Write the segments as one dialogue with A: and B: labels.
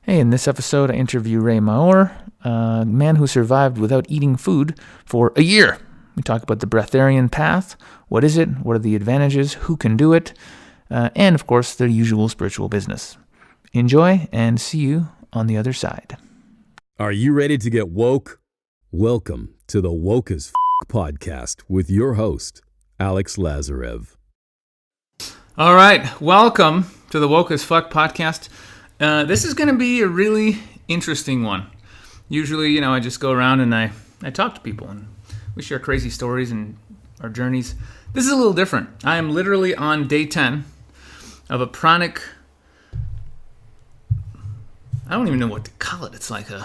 A: Hey, in this episode, I interview Maor, a man who survived without eating food for a year. We talk about the Breatharian path. What is it? What are the advantages? Who can do it? And, of course, the usual spiritual business. Enjoy, and see you on the other side.
B: Are you ready to get woke? Welcome to the Woke as F*** podcast with your host, Alex Lazarev.
A: All right, welcome to the Woke as Fuck podcast. This is going to be a really interesting one. Usually, I just go around and I talk to people and we share crazy stories and our journeys. This is a little different. I am literally on day 10 of a pranic... I don't even know what to call it. It's like a...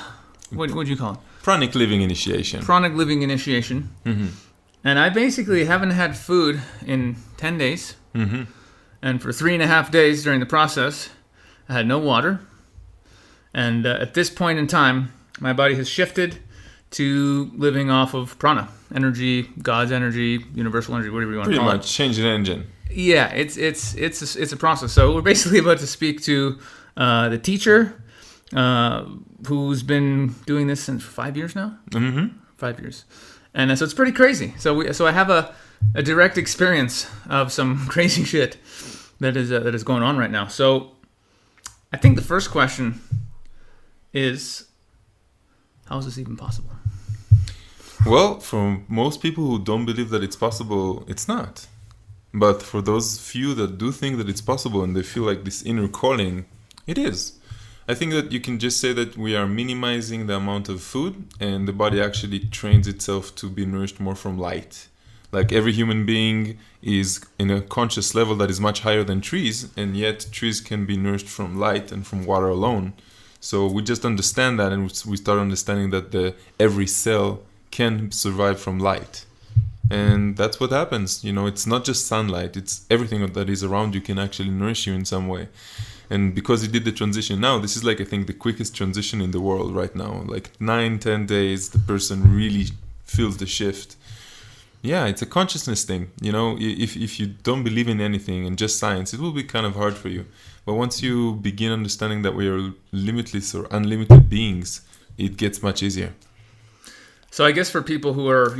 A: What would you call it?
C: Pranic living initiation.
A: Pranic living initiation. Mm-hmm. And I basically haven't had food in 10 days. Mm-hmm. And for 3.5 days during the process, I had no water. And at this point in time, my body has shifted to living off of prana, energy, God's energy, universal energy, whatever you want to call it.
C: Pretty much change the engine.
A: Yeah, it's a process. So we're basically about to speak to the teacher who's been doing this since 5 years now. Mm-hmm. 5 years. And so it's pretty crazy. So I have a direct experience of some crazy shit that is going on right now. So I think the first question is, how is this even possible?
C: Well, for most people who don't believe that it's possible, it's not. But for those few that do think that it's possible and they feel like this inner calling, it is. I think that you can just say that we are minimizing the amount of food and the body actually trains itself to be nourished more from light. Like every human being is in a conscious level that is much higher than trees, and yet trees can be nourished from light and from water alone. So we just understand that, and we start understanding that every cell can survive from light. And that's what happens. It's not just sunlight, it's everything that is around you can actually nourish you in some way. And because you did the transition now, this is I think the quickest transition in the world right now. 9-10 days, the person really feels the shift. Yeah, it's a consciousness thing. If you don't believe in anything and just science, it will be kind of hard for you. But once you begin understanding that we are limitless or unlimited beings, it gets much easier.
A: So I guess for people who are,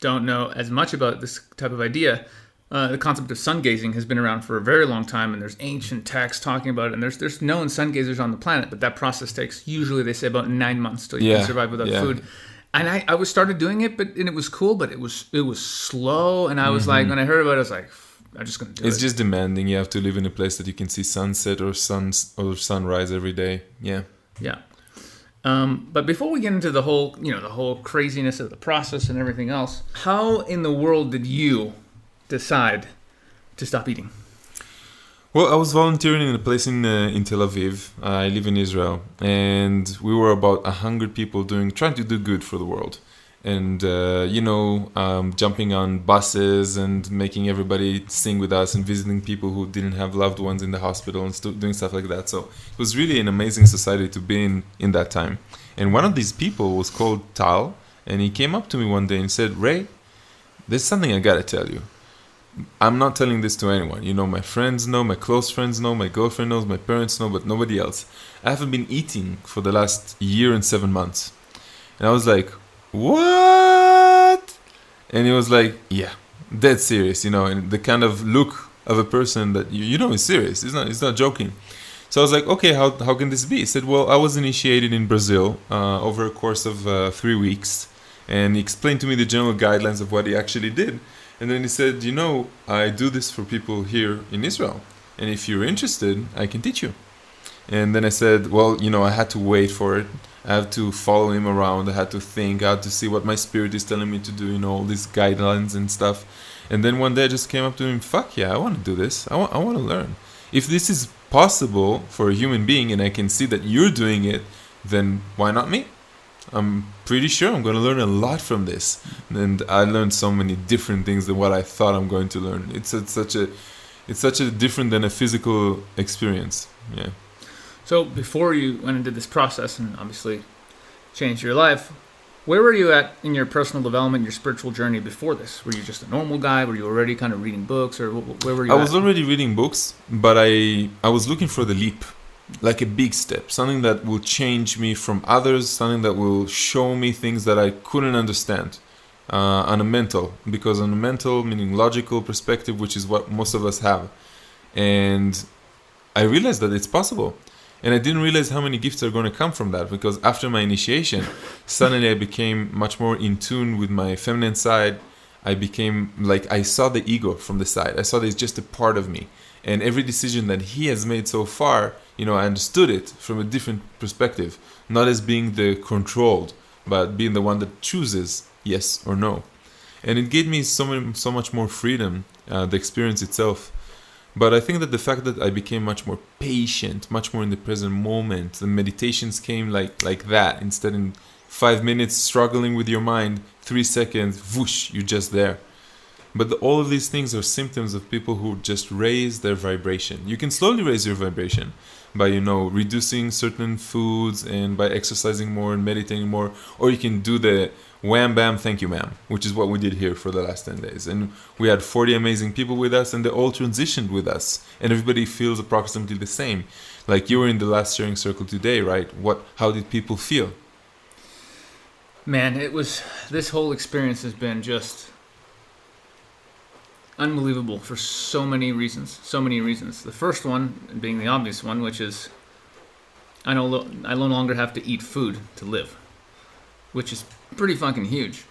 A: don't know as much about this type of idea, the concept of sun gazing has been around for a very long time, and there's ancient texts talking about it, and there's known sun gazers on the planet, but that process takes, usually they say, about 9 months till you can survive without food. And I started doing it, and it was cool, but it was slow, and I was like, when I heard about it, I was like, I'm just going to do it.
C: It's just demanding. You have to live in a place that you can see sunset or sunrise every day. Yeah.
A: Yeah. But before we get into the whole craziness of the process and everything else, how in the world did you decide to stop eating?
C: Well, I was volunteering in a place in Tel Aviv. I live in Israel, and we were about 100 people trying to do good for the world, and jumping on buses and making everybody sing with us, and visiting people who didn't have loved ones in the hospital, and doing stuff like that. So it was really an amazing society to be in that time. And one of these people was called Tal, and he came up to me one day and said, "Ray, there's something I gotta tell you. I'm not telling this to anyone. My friends know, my close friends know, my girlfriend knows, my parents know, but nobody else. I haven't been eating for the last year and 7 months." And I was like, "What?" And he was like, "Yeah, dead serious, and the kind of look of a person that is serious. He's not joking." So I was like, "Okay, how can this be?" He said, "Well, I was initiated in Brazil over a course of 3 weeks." And he explained to me the general guidelines of what he actually did. And then he said, "I do this for people here in Israel. And if you're interested, I can teach you." And then I said, "Well, I had to wait for it. I had to follow him around. I had to think. I had to see what my spirit is telling me to do, all these guidelines and stuff." And then one day I just came up to him, "Fuck yeah, I want to do this. I want to learn. If this is possible for a human being and I can see that you're doing it, then why not me? I'm pretty sure I'm going to learn a lot from this." And I learned so many different things than what I thought I'm going to learn. It's such a different than a physical experience. Yeah.
A: So before you went and did this process and obviously changed your life, where were you at in your personal development, your spiritual journey before this? Were you just a normal guy? Were you already kind of reading books, or where were you
C: I was already reading books, but I was looking for the leap. like a big step, something that will change me from others, something that will show me things that I couldn't understand on a mental, because on a mental, meaning logical perspective, which is what most of us have. And I realized that it's possible. And I didn't realize how many gifts are going to come from that, because after my initiation, suddenly I became much more in tune with my feminine side. I became like, I saw the ego from the side. I saw that it's just a part of me. And every decision that he has made so far, I understood it from a different perspective, not as being the controlled, but being the one that chooses yes or no. And it gave me so much more freedom, the experience itself. But I think that the fact that I became much more patient, much more in the present moment, the meditations came like that. Instead, in 5 minutes struggling with your mind, 3 seconds, whoosh, you're just there. But all of these things are symptoms of people who just raise their vibration. You can slowly raise your vibration by, reducing certain foods and by exercising more and meditating more. Or you can do the wham, bam, thank you, ma'am, which is what we did here for the last 10 days. And we had 40 amazing people with us, and they all transitioned with us. And everybody feels approximately the same. Like you were in the last sharing circle today, right? How did people feel?
A: Man, this whole experience has been just unbelievable for so many reasons. The first one being the obvious one, which is I no longer have to eat food to live, which is pretty fucking huge.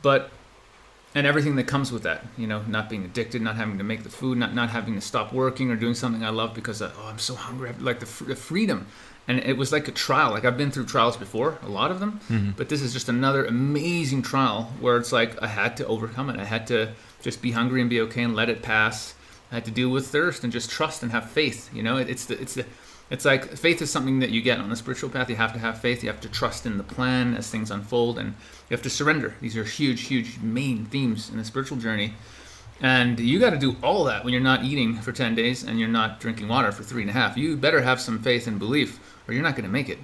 A: And everything that comes with that, not being addicted, not having to make the food, not having to stop working or doing something I love because I'm so hungry. Like the freedom. And it was like a trial. Like I've been through trials before, a lot of them, but this is just another amazing trial where it's like I had to overcome it. I had to just be hungry and be okay and let it pass. I had to deal with thirst and just trust and have faith. It's like faith is something that you get on the spiritual path. You have to have faith. You have to trust in the plan as things unfold, and you have to surrender. These are huge, huge main themes in the spiritual journey. And you got to do all that when you're not eating for 10 days and you're not drinking water for 3.5. You better have some faith and belief, or you're not going to make it.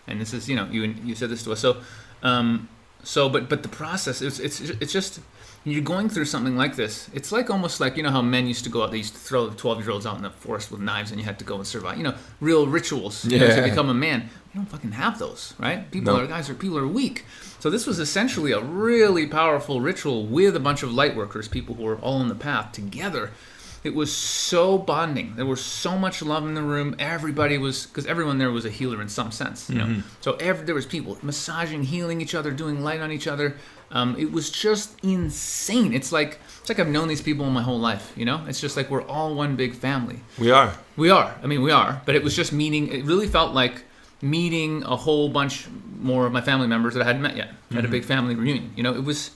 A: And this is, you said this to us. But the process, it's just, you're going through something like this. It's like almost like, how men used to go out, they used to throw the 12-year-olds out in the forest with knives and you had to go and survive. Real rituals to become a man. You don't fucking have those, right? People are weak. So this was essentially a really powerful ritual with a bunch of light workers, people who were all on the path together. It was so bonding. There was so much love in the room. Everybody was, because everyone there was a healer in some sense, So there was people massaging, healing each other, doing light on each other. It was just insane. It's like I've known these people my whole life, It's just like we're all one big family.
C: We are.
A: We are. But it was just it really felt like meeting a whole bunch more of my family members that I hadn't met yet. I had a big family reunion. It was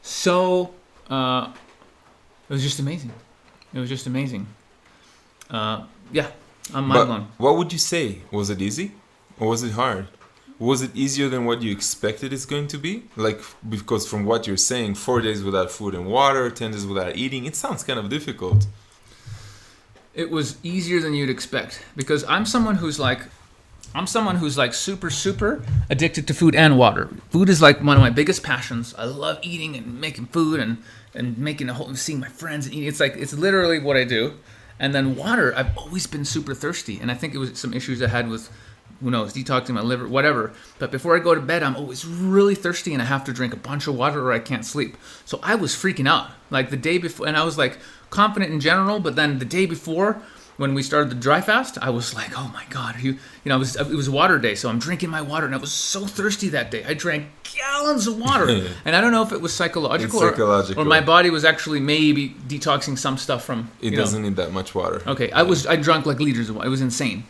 A: so, it was just amazing. It was just amazing. I'm mind blown.
C: What would you say? Was it easy or was it hard? Was it easier than what you expected it's going to be? Like, because from what you're saying, 4 days without food and water, 10 days without eating, it sounds kind of difficult.
A: It was easier than you'd expect, because I'm someone who's like super, super addicted to food and water. Food is like one of my biggest passions. I love eating and making food and making seeing my friends and eating. It's literally what I do. And then water, I've always been super thirsty. And I think it was some issues I had with, who knows, detoxing my liver, whatever. But before I go to bed, I'm always really thirsty and I have to drink a bunch of water or I can't sleep. So I was freaking out. Like the day before, and I was like confident in general, but then the day before, when we started the dry fast, I was like, oh my God, it was water day, so I'm drinking my water, and I was so thirsty that day. I drank gallons of water, and I don't know if it was psychological, or my body was actually maybe detoxing some stuff from.
C: It doesn't need that much water.
A: Okay, I drank like liters of water. It was insane.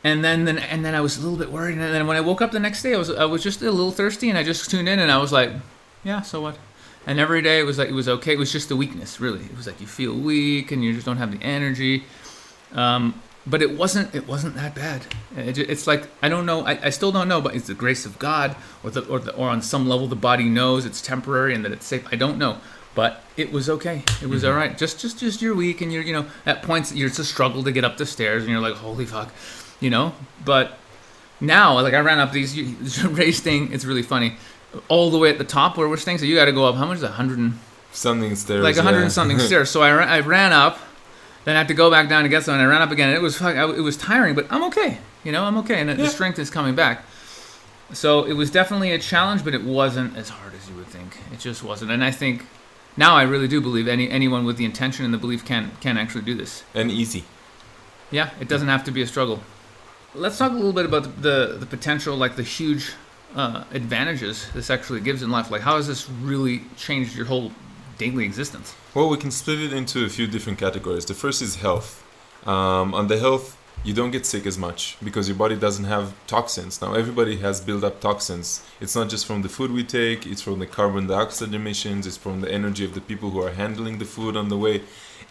A: And then I was a little bit worried, and then when I woke up the next day, I was just a little thirsty, and I just tuned in, and I was like, yeah, so what? And every day it was okay. It was just the weakness, really. It was like you feel weak and you just don't have the energy. But it wasn't that bad. It's like, I don't know. I still don't know, but it's the grace of God, or on some level the body knows it's temporary and that it's safe. I don't know, but it was okay. It was all right. Just you're weak and you're at points it's a struggle to get up the stairs and you're like, holy fuck, But now, like I ran up these race thing. It's really funny. All the way at the top where we're staying, so you got to go up. How much is that? 100 and
C: something stairs,
A: like 100 and something stairs. So I ran up, Then I had to go back down to get some, and I ran up again. And it was tiring, but I'm okay. I'm okay, and the strength is coming back. So it was definitely a challenge, but it wasn't as hard as you would think. It just wasn't. And I think now I really do believe anyone with the intention and the belief can actually do this.
C: And easy.
A: Yeah, it doesn't have to be a struggle. Let's talk a little bit about the potential, like the huge advantages this actually gives in life. Like, how has this really changed your whole daily existence?
C: Well, we can split it into a few different categories. The first is health. On the health, you don't get sick as much because your body doesn't have toxins. Now, everybody has built up toxins. It's not just from the food we take, it's from the carbon dioxide emissions, it's from the energy of the people who are handling the food on the way.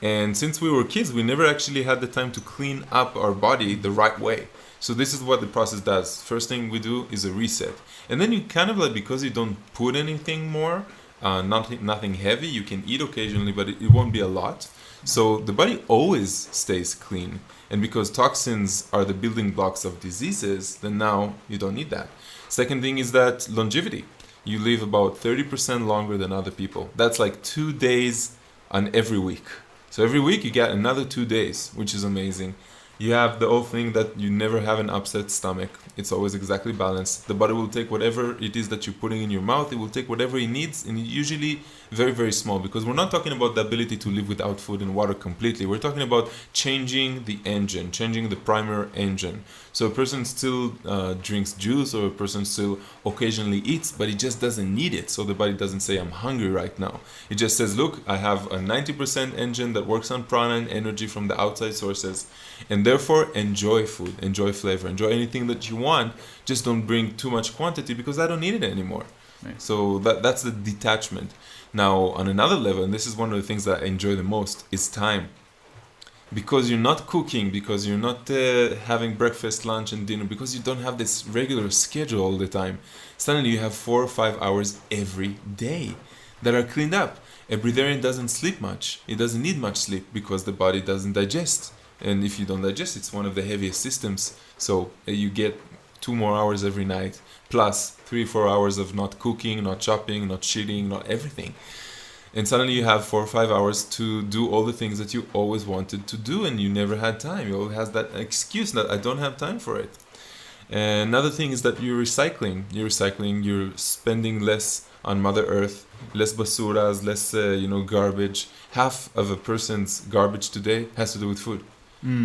C: And since we were kids, we never actually had the time to clean up our body the right way. So this is what the process does. First thing we do is a reset. And then you kind of like, because you don't put anything more, nothing heavy, you can eat occasionally, but it won't be a lot. So the body always stays clean. And because toxins are the building blocks of diseases, then now you don't need that. Second thing is that longevity. You live about 30% longer than other people. That's like 2 days on every week. So every week you get another 2 days, which is amazing. You have the whole thing that you never have an upset stomach. It's always exactly balanced. The body will take whatever it is that you're putting in your mouth. It will take whatever it needs, and usually very, very small, because we're not talking about the ability to live without food and water completely. We're talking about changing the engine, changing the primer engine. So a person still drinks juice, or a person still occasionally eats, but he just doesn't need it. So the body doesn't say, I'm hungry right now. It just says, look, I have a 90% engine that works on prana and energy from the outside sources. And therefore, enjoy food, enjoy flavor, enjoy anything that you want. Just don't bring too much quantity because I don't need it anymore. Right. So that's the detachment. Now, on another level, and this is one of the things that I enjoy the most, is time. Because you're not cooking, because you're not having breakfast, lunch, and dinner, because you don't have this regular schedule all the time, suddenly you have 4 or 5 hours every day that are cleaned up. A breatharian doesn't sleep much. It doesn't need much sleep because the body doesn't digest. And if you don't digest, it's one of the heaviest systems. So you get 2 more hours every night, plus 3-4 hours of not cooking, not chopping, not shitting, not everything. And suddenly you have 4 or 5 hours to do all the things that you always wanted to do and you never had time. You always have that excuse that I don't have time for it. And another thing is that you're recycling. You're spending less on Mother Earth, less basuras, less garbage. Half of a person's garbage today has to do with food.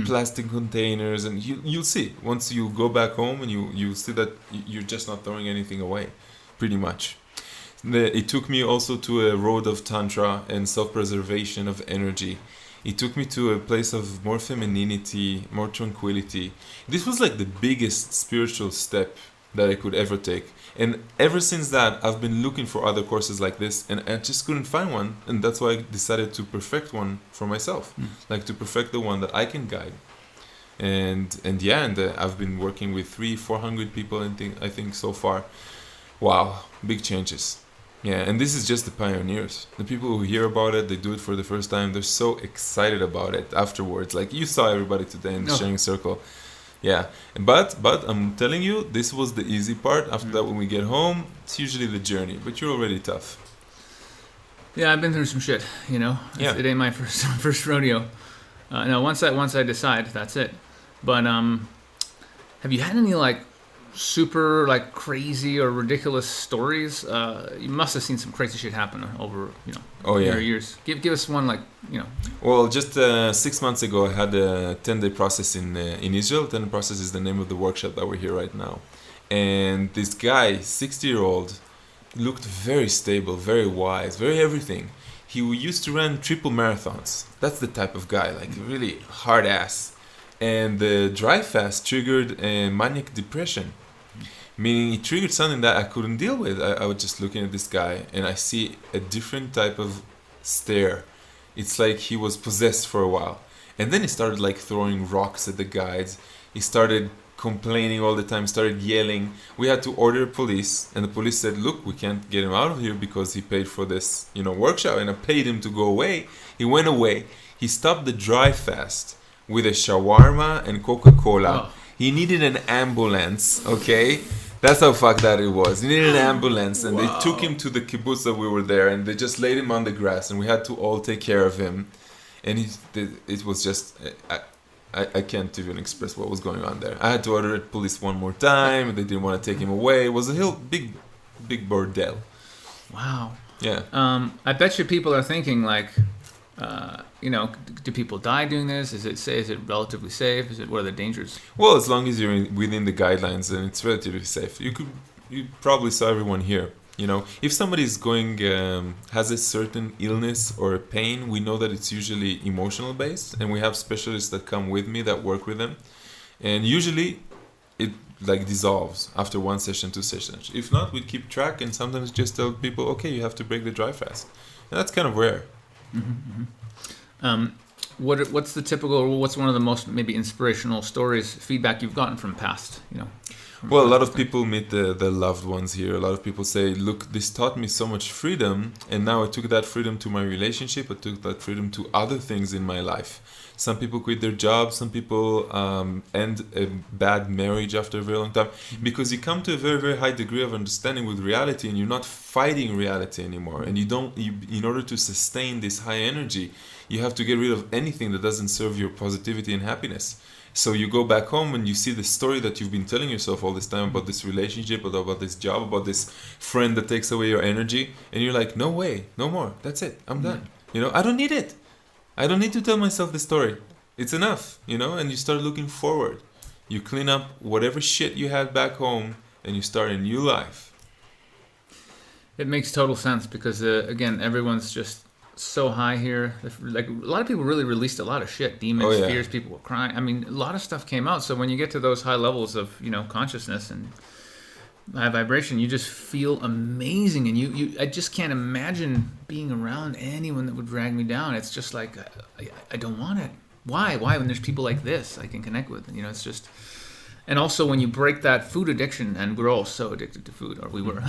C: Plastic containers, and you'll see once you go back home and you see that you're just not throwing anything away, pretty much. It took me also to a road of tantra and self-preservation of energy. It took me to a place of more femininity, more tranquility. This was like the biggest spiritual step that I could ever take. And ever since that, I've been looking for other courses like this, and I just couldn't find one. And that's why I decided to perfect one for myself, like to perfect the one that I can guide. And I've been working with 300-400 people, I think so far. Wow, big changes. Yeah, and this is just the pioneers. The people who hear about it, they do it for the first time. They're so excited about it afterwards. Like you saw everybody today in the sharing circle. Yeah, but I'm telling you, this was the easy part. After that, when we get home, it's usually the journey. But you're already tough.
A: Yeah, I've been through some shit.
C: Yeah.
A: It ain't my first rodeo. No, once I decide, that's it. But have you had any like super like crazy or ridiculous stories? You must have seen some crazy shit happen over your years. Give us one
C: Well, just 6 months ago, I had a 10-day process in Israel. 10-day process is the name of the workshop that we're here right now. And this guy, 60-year-old, looked very stable, very wise, very everything. He used to run triple marathons. That's the type of guy, like really hard ass. And the dry fast triggered a manic depression. Meaning it triggered something that I couldn't deal with. I was just looking at this guy and I see a different type of stare. It's like he was possessed for a while. And then he started like throwing rocks at the guides. He started complaining all the time, started yelling. We had to order police, and the police said, look, we can't get him out of here because he paid for this, workshop, and I paid him to go away. He went away. He stopped the dry fast with a shawarma and Coca-Cola. He needed an ambulance, okay? That's how fucked that it was. He needed an ambulance, and they took him to the kibbutz that we were there, and they just laid him on the grass, and we had to all take care of him. and it was just I can't even express what was going on there. I had to order the police one more time. They didn't want to take him away. It was a big bordel.
A: Wow.
C: Yeah.
A: I bet you people are thinking like, do people die doing this? Is it relatively safe? What are the dangers?
C: Well, as long as you're within the guidelines, then it's relatively safe. You probably saw everyone here. If somebody's has a certain illness or a pain, we know that it's usually emotional based, and we have specialists that come with me that work with them, and usually it dissolves after 1 session, 2 sessions. If not, we keep track and sometimes just tell people, okay, you have to break the dry fast, and that's kind of rare.
A: What's the typical? What's one of the most maybe inspirational stories, feedback you've gotten from past?
C: Well, a lot of people meet the loved ones here. A lot of people say, look, this taught me so much freedom, and now I took that freedom to my relationship. I took that freedom to other things in my life. Some people quit their jobs. Some people end a bad marriage after a very long time, because you come to a very, very high degree of understanding with reality, and you're not fighting reality anymore. And in order to sustain this high energy, you have to get rid of anything that doesn't serve your positivity and happiness. So you go back home and you see the story that you've been telling yourself all this time about this relationship, about this job, about this friend that takes away your energy, and you're like, no way, no more. That's it. I'm done. I don't need it. I don't need to tell myself the story. It's enough, and you start looking forward. You clean up whatever shit you had back home and you start a new life.
A: It makes total sense because, again, everyone's just so high here. Like, a lot of people really released a lot of shit. Demons, fears, people were crying. I mean, a lot of stuff came out. So when you get to those high levels of, consciousness and high vibration, you just feel amazing. And I just can't imagine being around anyone that would drag me down. It's just like, I don't want it. Why when there's people like this I can connect with? It's just... And also, when you break that food addiction, and we're all so addicted to food, or we were,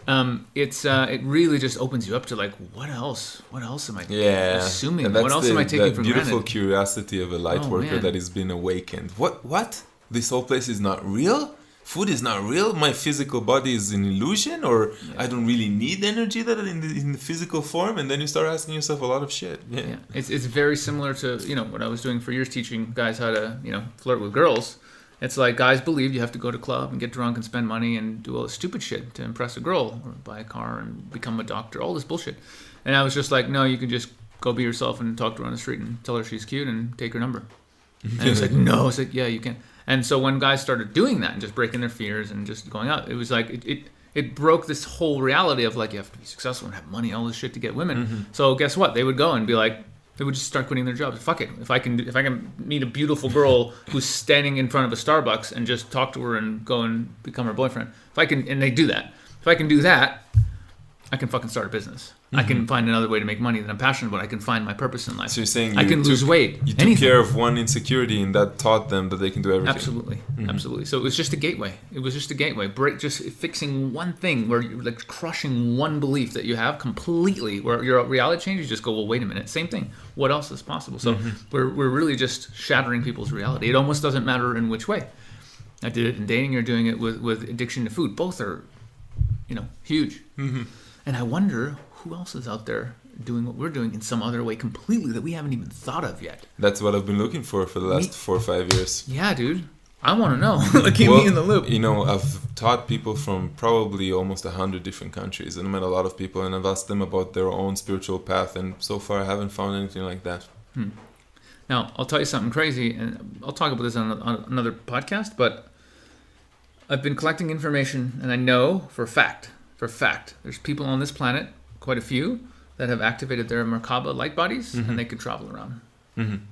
A: it really just opens you up to like, what else? What else am I assuming? What else am I taking for granted?
C: Beautiful curiosity of a light worker that has been awakened. What? This whole place is not real? Food is not real? My physical body is an illusion? Or I don't really need energy that in the physical form? And then you start asking yourself a lot of shit. Yeah.
A: It's very similar to, what I was doing for years, teaching guys how to, flirt with girls. It's like guys believe you have to go to a club and get drunk and spend money and do all this stupid shit to impress a girl, or buy a car and become a doctor, all this bullshit. And I was just like, no, you can just go be yourself and talk to her on the street and tell her she's cute and take her number. And it was like, no. It's like, yeah, you can. And so when guys started doing that and just breaking their fears and just going out, it was like it broke this whole reality of like, you have to be successful and have money, all this shit to get women. So guess what? They would go and be like, they would just start quitting their jobs. Fuck it. If I can meet a beautiful girl who's standing in front of a Starbucks and just talk to her and go and become her boyfriend. And they do that. If I can do that, I can fucking start a business. I can find another way to make money that I'm passionate about. I can find my purpose in life.
C: So you're saying
A: I can lose weight.
C: You took care of one insecurity, and that taught them that they can do everything.
A: Absolutely. So it was just a gateway. Just fixing one thing where you're like crushing one belief that you have completely, where your reality changes. You just go, well, wait a minute. Same thing. What else is possible? So we're really just shattering people's reality. It almost doesn't matter in which way. I did it in dating. You're doing it with addiction to food. Both are, huge. And I wonder who else is out there doing what we're doing in some other way completely that we haven't even thought of yet.
C: That's what I've been looking for the last 4 or 5 years.
A: Yeah, dude. I want to know. Keep me in the loop.
C: I've taught people from probably almost 100 different countries, and I met a lot of people, and I've asked them about their own spiritual path, and so far I haven't found anything like that.
A: Now, I'll tell you something crazy, and I'll talk about this on another podcast, but I've been collecting information, and I know for a fact, there's people on this planet, quite a few, that have activated their Merkaba light bodies, and they can travel around.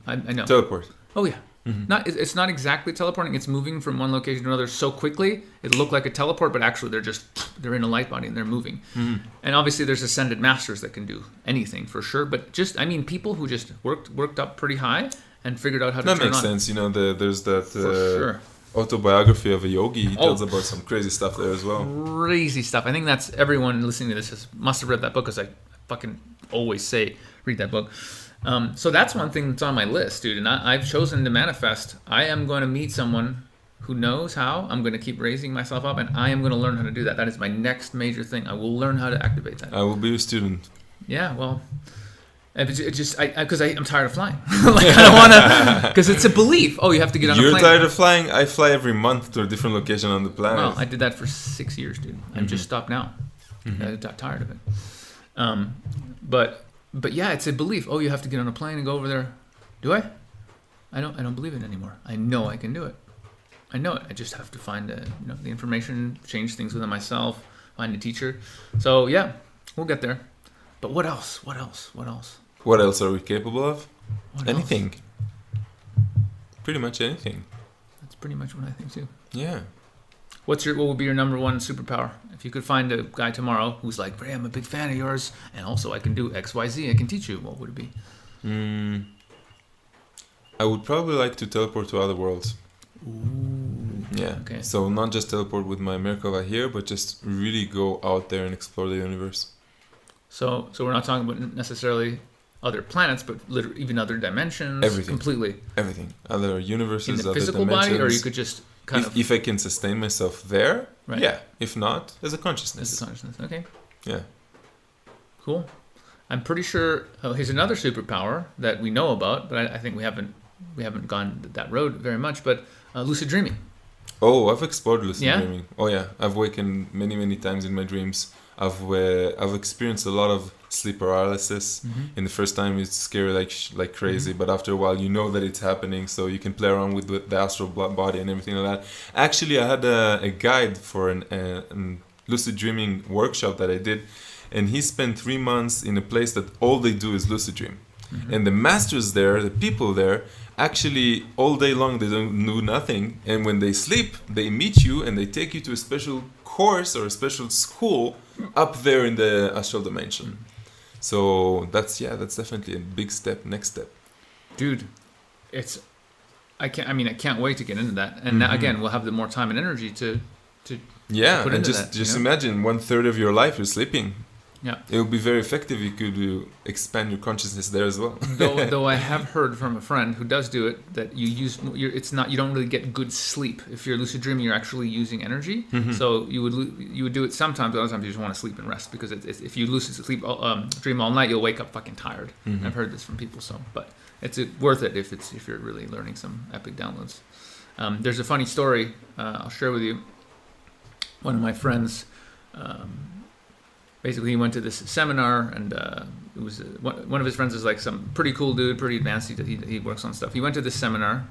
A: I know.
C: Teleport.
A: Oh, yeah. It's not exactly teleporting. It's moving from one location to another so quickly, it looked like a teleport, but actually they're in a light body and they're moving. And obviously there's ascended masters that can do anything for sure, but people who just worked up pretty high and figured out how to turn on.
C: That makes sense. There's that...
A: For sure.
C: Autobiography of a yogi. He tells about some crazy stuff there as well.
A: Crazy stuff. I think that's everyone listening to this must have read that book, because I fucking always say read that book. So that's one thing that's on my list, dude. And I've chosen to manifest. I am going to meet someone who knows how. I'm going to keep raising myself up, and I am going to learn how to do that. That is my next major thing. I will learn how to activate that.
C: I will be a student.
A: Yeah, well, And it just, because I'm tired of flying. Like, I don't want to, because it's a belief. Oh, you have to get on a plane.
C: You're tired of flying? I fly every month to a different location on the planet.
A: Well, I did that for 6 years, dude. I'm just stopped now. I got tired of it. But yeah, it's a belief. Oh, you have to get on a plane and go over there. Do I? I don't believe it anymore. I know I can do it. I know it. I just have to find the information, change things within myself, find a teacher. So yeah, we'll get there. But what else? What else? What else?
C: What else are we capable of?
A: What
C: Anything.
A: else?
C: Pretty much anything.
A: That's pretty much what I think too.
C: Yeah.
A: What would be your number one superpower? If you could find a guy tomorrow who's like, Ray, I'm a big fan of yours, and also I can do X, Y, Z, I can teach you, what would it be?
C: I would probably like to teleport to other worlds.
A: Ooh.
C: Yeah.
A: Okay.
C: So not just teleport with my Merkava here, but just really go out there and explore the universe.
A: So we're not talking about necessarily other planets, but even other dimensions.
C: Everything.
A: Completely.
C: Everything. Other universes,
A: In the
C: other
A: physical
C: dimensions.
A: body, or you could just kind of...
C: If I can sustain myself there,
A: Right.
C: yeah. If not, as a consciousness.
A: As a consciousness. Okay.
C: Yeah.
A: Cool. I'm pretty sure here's another superpower that we know about, but I think we haven't gone that road very much. But lucid dreaming.
C: Oh, I've explored lucid
A: Yeah?
C: dreaming. Oh yeah, I've wakened many times in my dreams. I've experienced a lot of sleep paralysis. And the first time it's scary like crazy, but after a while you know that it's happening, so you can play around with the astral body and everything like that. Actually, I had a guide for an lucid dreaming workshop that I did, and he spent 3 months in a place that all they do is lucid dream. And the masters there, the people there, actually all day long they don't do nothing, and when they sleep they meet you and they take you to a special course or a special school up there in the astral dimension. So that's definitely a big step, next step.
A: Dude, I can't wait to get into that. And now, again, we'll have the more time and energy to
C: Yeah,
A: put
C: and
A: into
C: just
A: that,
C: imagine 1/3 of your life you're sleeping.
A: Yeah.
C: It would be very effective. You could expand your consciousness there as well.
A: though I have heard from a friend who does do it that you don't really get good sleep if you're lucid dreaming. You're actually using energy, so you would do it sometimes. Other times you just want to sleep and rest, because if you lucid sleep dream all night, you'll wake up fucking tired. I've heard this from people. But it's worth it if you're really learning some epic downloads. There's a funny story I'll share with you. One of my friends. Basically, he went to this seminar, and it was one of his friends is like some pretty cool dude, pretty advanced. He works on stuff. He went to this seminar,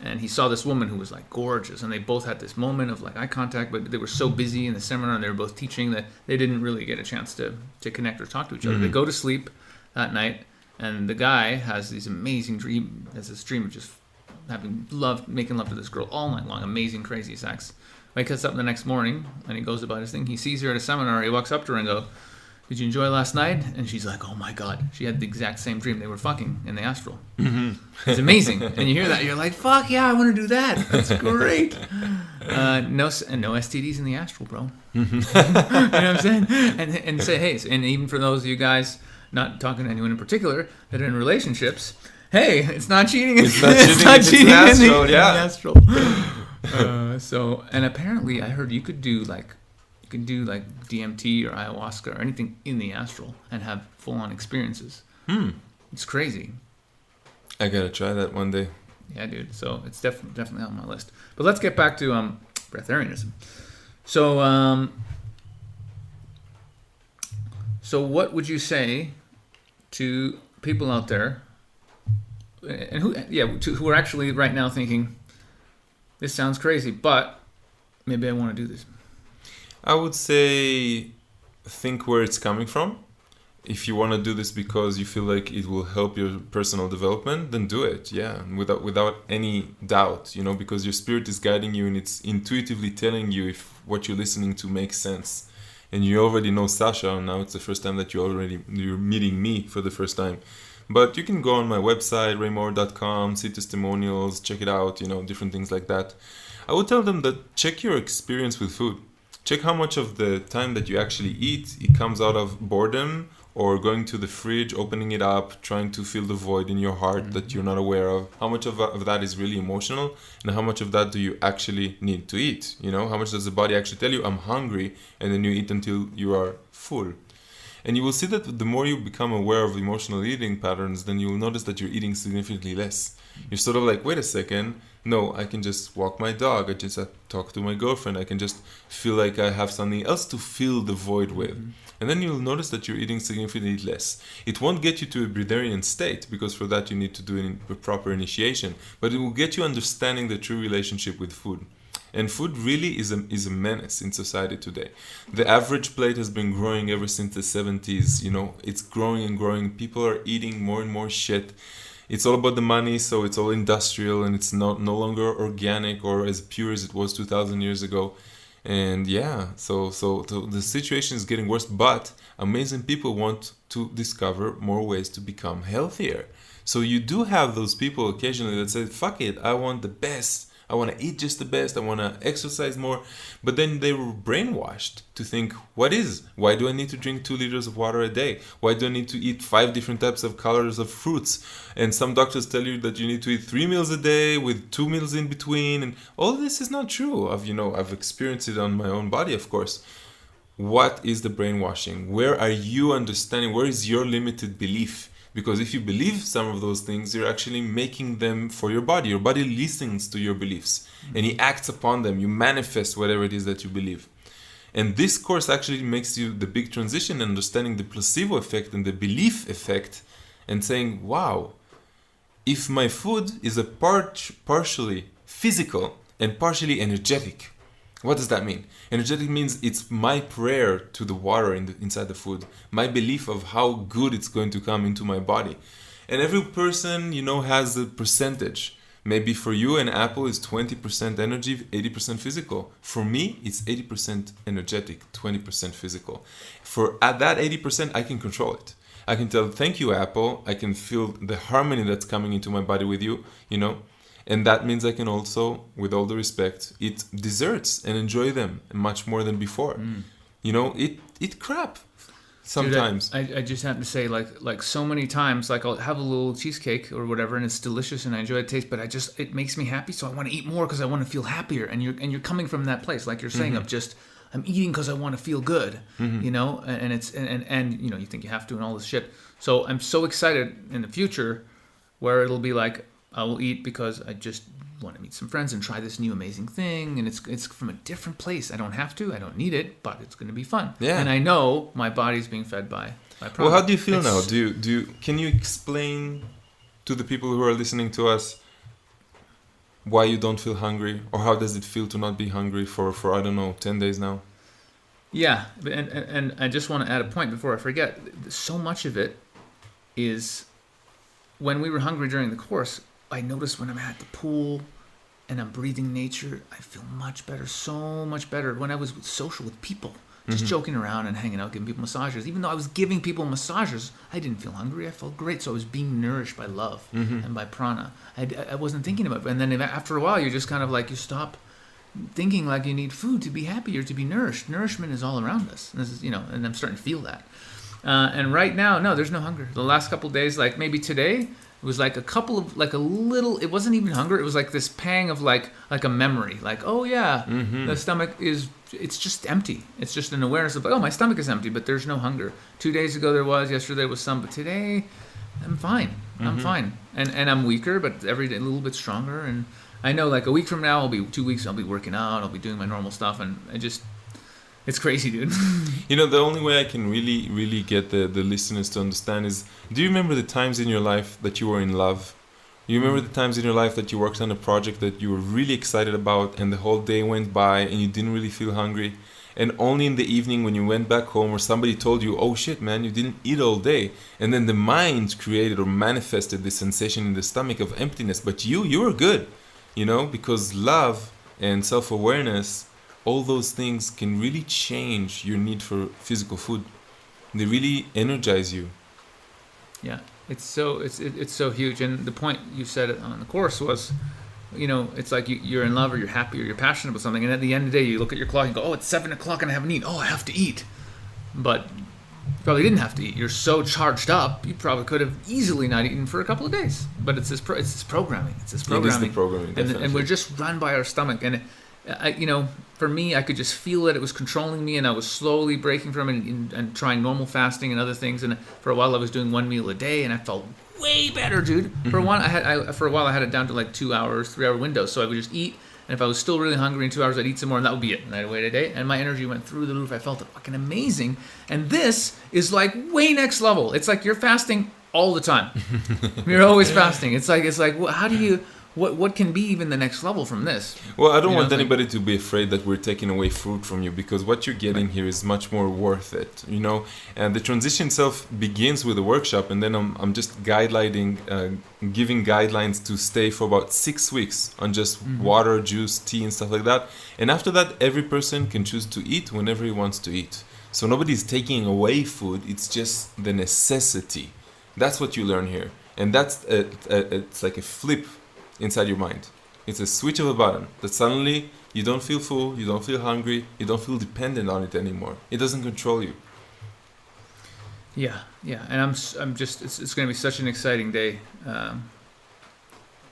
A: and he saw this woman who was like gorgeous, and they both had this moment of like eye contact, but they were so busy in the seminar, and they were both teaching, that they didn't really get a chance to connect or talk to each other. They go to sleep that night, and the guy has this dream of just making love to this girl all night long, amazing, crazy sex. Wakes up the next morning and he goes about his thing. He sees her at a seminar. He walks up to her and goes, "Did you enjoy last night?" And she's like, "Oh my God." She had the exact same dream. They were fucking in the astral. It's amazing. And you hear that, you're like, "Fuck yeah, I want to do that. That's great." No STDs in the astral, bro. You know what I'm saying? And say, hey, and even for those of you guys, not talking to anyone in particular, that are in relationships, hey, it's not cheating. It's not cheating in the astral. And apparently I heard you could do like DMT or ayahuasca or anything in the astral and have full-on experiences. It's crazy.
C: I gotta try that one day.
A: Yeah, dude. So it's definitely on my list. But let's get back to breatharianism. So what would you say to people out there and who are actually right now thinking, this sounds crazy, but maybe I want to do this?
C: I would say think where it's coming from. If you want to do this because you feel like it will help your personal development, then do it. Yeah, without any doubt, because your spirit is guiding you and it's intuitively telling you if what you're listening to makes sense. And you already know Sasha, and now it's the first time that you're meeting me for the first time. But you can go on my website, raymaor.com, see testimonials, check it out, different things like that. I would tell them that check your experience with food. Check how much of the time that you actually eat, it comes out of boredom or going to the fridge, opening it up, trying to fill the void in your heart that you're not aware of. How much of that is really emotional, and how much of that do you actually need to eat? How much does the body actually tell you, I'm hungry, and then you eat until you are full. And you will see that the more you become aware of emotional eating patterns, then you will notice that you're eating significantly less. You're sort of like, wait a second, no, I can just walk my dog, I just talk to my girlfriend, I can just feel like I have something else to fill the void with. And then you'll notice that you're eating significantly less. It won't get you to a breatharian state, because for that you need to do a proper initiation, but it will get you understanding the true relationship with food. And food really is a menace in society today. The average plate has been growing ever since the 70s. You know, it's growing and growing. People are eating more and more shit. It's all about the money, so it's all industrial, and it's no longer organic or as pure as it was 2,000 years ago. And yeah, so the situation is getting worse, but amazing people want to discover more ways to become healthier. So you do have those people occasionally that say, fuck it, I want the best. I want to eat just the best. I want to exercise more. But then they were brainwashed to think, why do I need to drink 2 liters of water a day? Why do I need to eat 5 different types of colors of fruits? And some doctors tell you that you need to eat 3 meals a day with 2 meals in between. And all this is not true. I've experienced it on my own body, of course. What is the brainwashing? Where are you understanding? Where is your limited belief? Because if you believe some of those things, you're actually making them for your body. Your body listens to your beliefs and he acts upon them. You manifest whatever it is that you believe. And this course actually makes you the big transition in understanding the placebo effect and the belief effect and saying, wow, if my food is a partially physical and partially energetic, what does that mean? Energetic means it's my prayer to the water inside the food, my belief of how good it's going to come into my body. And every person, has a percentage. Maybe for you, an apple is 20% energy, 80% physical. For me, it's 80% energetic, 20% physical. At that 80%, I can control it. I can tell, thank you, apple. I can feel the harmony that's coming into my body with you, And that means I can also, with all the respect, eat desserts and enjoy them much more than before. Eat crap sometimes.
A: Dude, I just have to say, like so many times, like I'll have a little cheesecake or whatever, and it's delicious and I enjoy the taste, but it makes me happy, so I want to eat more because I want to feel happier. And you're coming from that place, like you're saying, of just I'm eating because I want to feel good, and it's and you think you have to and all this shit. So I'm so excited in the future where it'll be like, I will eat because I just want to meet some friends and try this new amazing thing, and it's from a different place. I don't have to, I don't need it, but it's going to be fun.
C: Yeah.
A: And I know my body's being fed by product.
C: Well, how do you feel now? Can you explain to the people who are listening to us why you don't feel hungry, or how does it feel to not be hungry for I don't know, 10 days now?
A: Yeah, and I just want to add a point before I forget. So much of it is when we were hungry during the course. I noticed when I'm at the pool and I'm breathing nature, I feel much better, so much better. When I was social with people, just joking around and hanging out, giving people massages. Even though I was giving people massages, I didn't feel hungry. I felt great. So I was being nourished by love and by prana. I wasn't thinking about it. And then after a while, you're just kind of like, you stop thinking like you need food to be happy or to be nourished. Nourishment is all around us. And this is, and I'm starting to feel that. And right now, no, there's no hunger. The last couple of days, like maybe today, it was like it wasn't even hunger. It was like this pang of like a memory. Like, oh yeah, the stomach it's just empty. It's just an awareness of, oh, my stomach is empty, but there's no hunger. 2 days ago there was, yesterday was some, but today I'm fine. I'm fine. And I'm weaker, but every day a little bit stronger. And I know like a week from now, 2 weeks, I'll be working out, I'll be doing my normal stuff. And it's crazy, dude.
C: The only way I can really, really get the listeners to understand is, do you remember the times in your life that you were in love? You remember the times in your life that you worked on a project that you were really excited about and the whole day went by and you didn't really feel hungry? And only in the evening when you went back home or somebody told you, oh shit, man, you didn't eat all day. And then the mind created or manifested this sensation in the stomach of emptiness. But you were good, because love and self-awareness, all those things can really change your need for physical food. They really energize you.
A: Yeah, it's so huge. And the point you said on the course was, it's like you're in love or you're happy or you're passionate about something, and at the end of the day, you look at your clock and go, oh, it's 7:00 and I haven't eaten. Oh, I have to eat. But you probably didn't have to eat. You're so charged up, you probably could have easily not eaten for a couple of days. But it's this programming. It's this programming.
C: It is the programming,
A: and we're just run by our stomach. for me, I could just feel it. It was controlling me, and I was slowly breaking from it and trying normal fasting and other things. And for a while, I was doing 1 meal a day, and I felt way better, dude. For a while, I had it down to like 2 hours, 3 hour windows. So I would just eat, and if I was still really hungry in 2 hours, I'd eat some more, and that would be it. And I'd wait a day, and my energy went through the roof. I felt fucking amazing. And this is like way next level. It's like you're fasting all the time. You're always fasting. It's like well, how do you? What can be even the next level from this?
C: Well, I don't want anybody to be afraid that we're taking away fruit from you, because what you're getting here is much more worth it, And the transition itself begins with a workshop, and then I'm just giving guidelines to stay for about 6 weeks on just water, juice, tea, and stuff like that. And after that, every person can choose to eat whenever he wants to eat. So nobody's taking away food. It's just the necessity. That's what you learn here. And that's it's like a flip inside your mind. It's a switch of a button that suddenly you don't feel full, you don't feel hungry, you don't feel dependent on it anymore. It doesn't control you.
A: Yeah, and I'm just it's going to be such an exciting day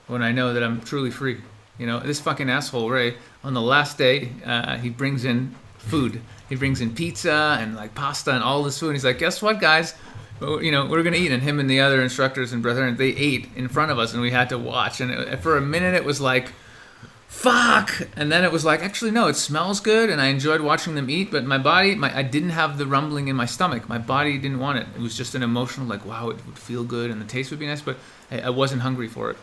A: when I know that I'm truly free. This fucking asshole Ray, on the last day, he brings in food. He brings in pizza and like pasta and all this food. And he's like, guess what, guys? We're going to eat. And him and the other instructors and Breatharian, they ate in front of us, and we had to watch. And for a minute, it was like, fuck. And then it was like, actually, no, it smells good. And I enjoyed watching them eat. But my body, I didn't have the rumbling in my stomach. My body didn't want it. It was just an emotional, like, wow, it would feel good. And the taste would be nice. But I wasn't hungry for it.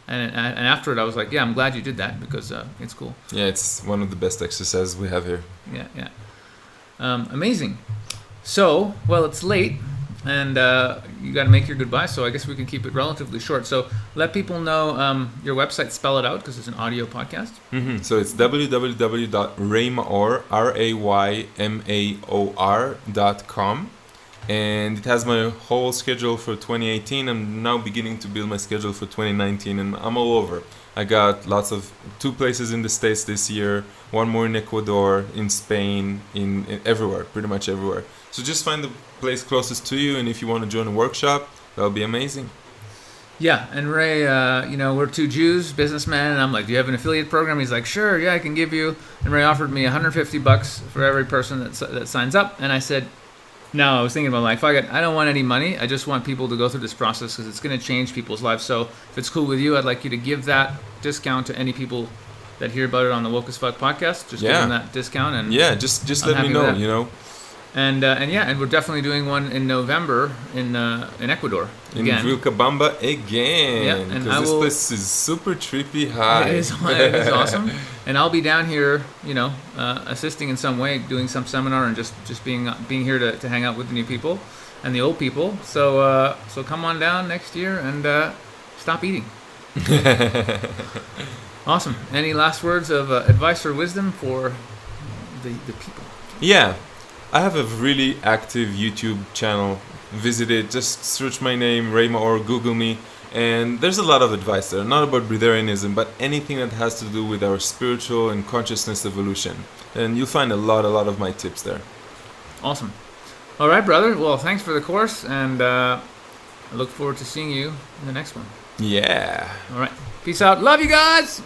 A: And after it, I was like, yeah, I'm glad you did that, because it's cool.
C: Yeah, it's one of the best exercises we have here.
A: Yeah. Amazing. So, well, it's late. And you got to make your goodbye, so I guess we can keep it relatively short. So let people know your website, spell it out, because it's an audio podcast.
C: So it's www.raymaor.com, and it has my whole schedule for 2018. I'm now beginning to build my schedule for 2019, and I'm all over. I got 2 places in the States this year, 1 more in Ecuador, in Spain, in everywhere, pretty much everywhere. So just find the place closest to you, and if you want to join a workshop, that'll be amazing.
A: Yeah, and Ray, we're 2 Jews, businessmen, and I'm like, do you have an affiliate program? He's like, sure, yeah, I can give you. And Ray offered me $150 for every person that signs up, and I said, no, I was thinking about like, fuck it, I don't want any money. I just want people to go through this process, because it's going to change people's lives. So if it's cool with you, I'd like you to give that discount to any people that hear about it on the Woke as Fuck podcast. Just give them that discount, and
C: just let me know,
A: And we're definitely doing one in November in Ecuador again.
C: In Vilcabamba again.
A: Yeah, and
C: because this place is super trippy high.
A: It is awesome. And I'll be down here, assisting in some way, doing some seminar, and just being here to hang out with the new people and the old people. So come on down next year and stop eating. Awesome. Any last words of advice or wisdom for the people?
C: Yeah. I have a really active YouTube channel. Visit it. Just search my name, Ray Maor, Google me. And there's a lot of advice there. Not about Breatharianism, but anything that has to do with our spiritual and consciousness evolution. And you'll find a lot of my tips there.
A: Awesome. All right, brother. Well, thanks for the course. And I look forward to seeing you in the next one.
C: Yeah.
A: All right. Peace out. Love you guys.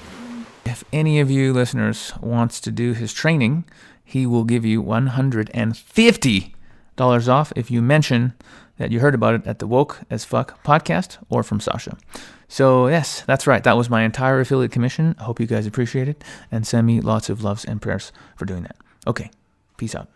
A: If any of you listeners wants to do his training, he will give you $150 off if you mention that you heard about it at the Woke as Fuck podcast or from Sasha. So yes, that's right. That was my entire affiliate commission. I hope you guys appreciate it, and send me lots of loves and prayers for doing that. Okay, peace out.